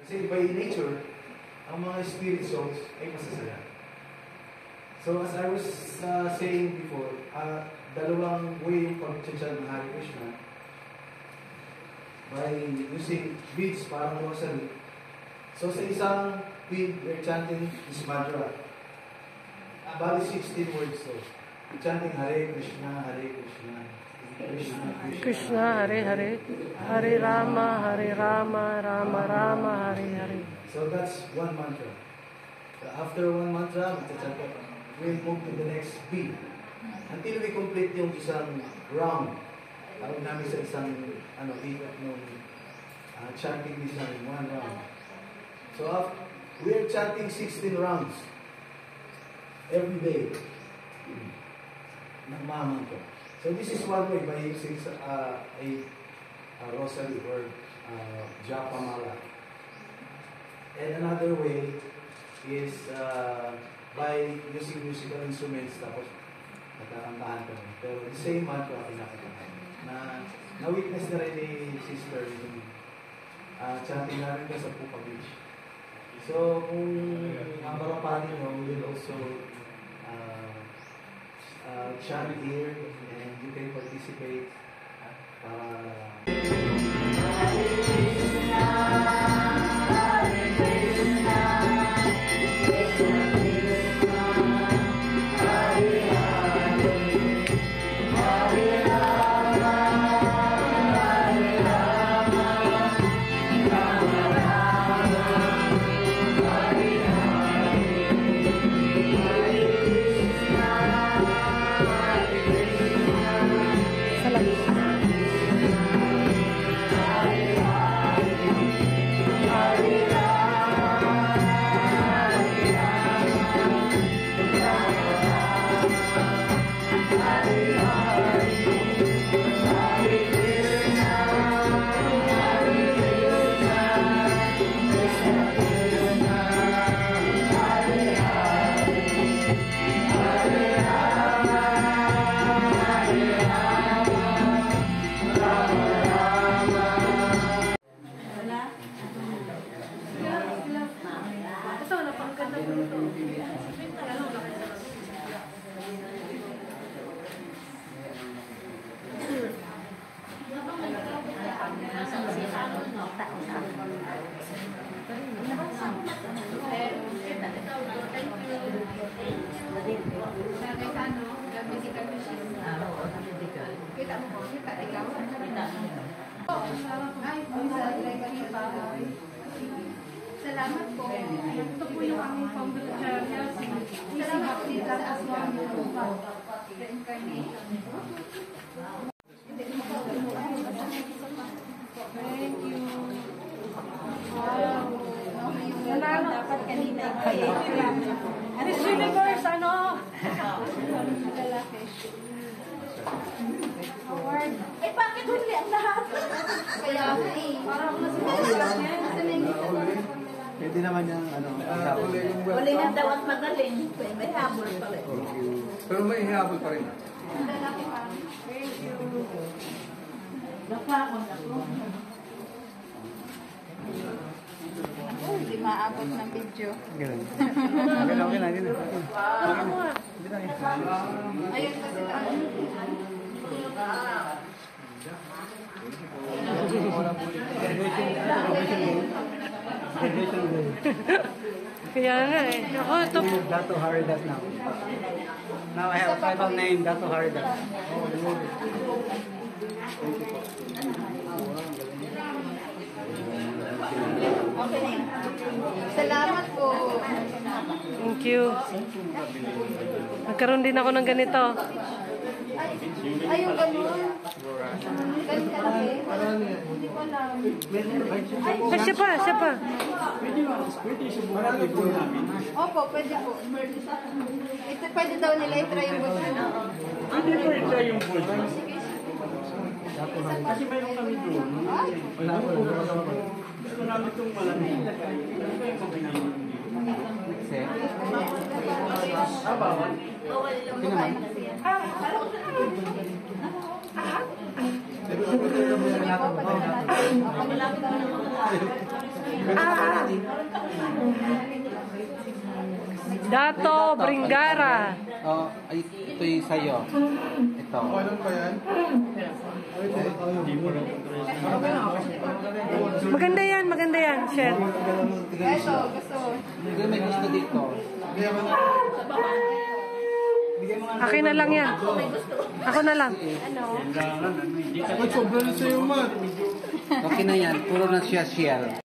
Kasi by nature, ang mga spirit souls ay masasaya. So as I was saying before, dalawang way yung pag-chant ng Hare Krishna by using beads parang rosary. So sa isang bead, we're chanting this mantra. Bali 16 words to. Chanting Hare Krishna, Hare Krishna, Krishna Krishna, Krishna Hare Hare, Hare Rama, Rama Rama, Hare Hare. So that's one mantra. After one mantra, we'll move to the next beat. Until we complete yung isang round. Tawag namin sa isang ikot nung chanting isang one round. So we're chanting 16 rounds every day ng mga mantra. So this is one way by using a rosary or japa mala. And another way is by using musical instruments tapos nagkakantahan kami. Pero the same mantra pinakatahan. Na-witness na rin ni Sister yung chanting namin ka sa Pupa Beach. So kung ang marapani nyo, we will also chant here and you can participate Salamat po. Ito po yung aming pambutuhan. Salamat po dito sa aswang the incarnation. Thank you. Wow. Salamat. Dapat kanina. Miss Universe, ano? Award. Eh, bakit huli ang lahat? Kaya eh. Parang pwede naman yung Huli na daw at magaling. May habol pa rin. pero may habol pa rin. Thank you. Nakakon ako. Hindi maabot ng video. Ganun. Okay na. Ayun kasi Kaya nga eh. Ako ito. Dato Haridas now. Now I have a tribal name, Dato Haridas. okay. Salamat po. Thank you. Nagkaroon din ako ng ganito. Ay, yung ganun. Ganun kalaki. Hindi ko alam. Ah, siya pa. Opo, pwede po. Ito pwede daw nila i-try yung ganun. Pwede po i-try yung gold. Kasi mayroon kami doon. Wala po. Gusto namin itong malamig. Bawal. Naman. Dato Bringara. Oh, ay, ito yung sa'yo. Ito. Maganda yan, Shen. Hindi may gusto dito. Akin na lang yan. Ako na lang. Okay na yan. Puro na siya shell.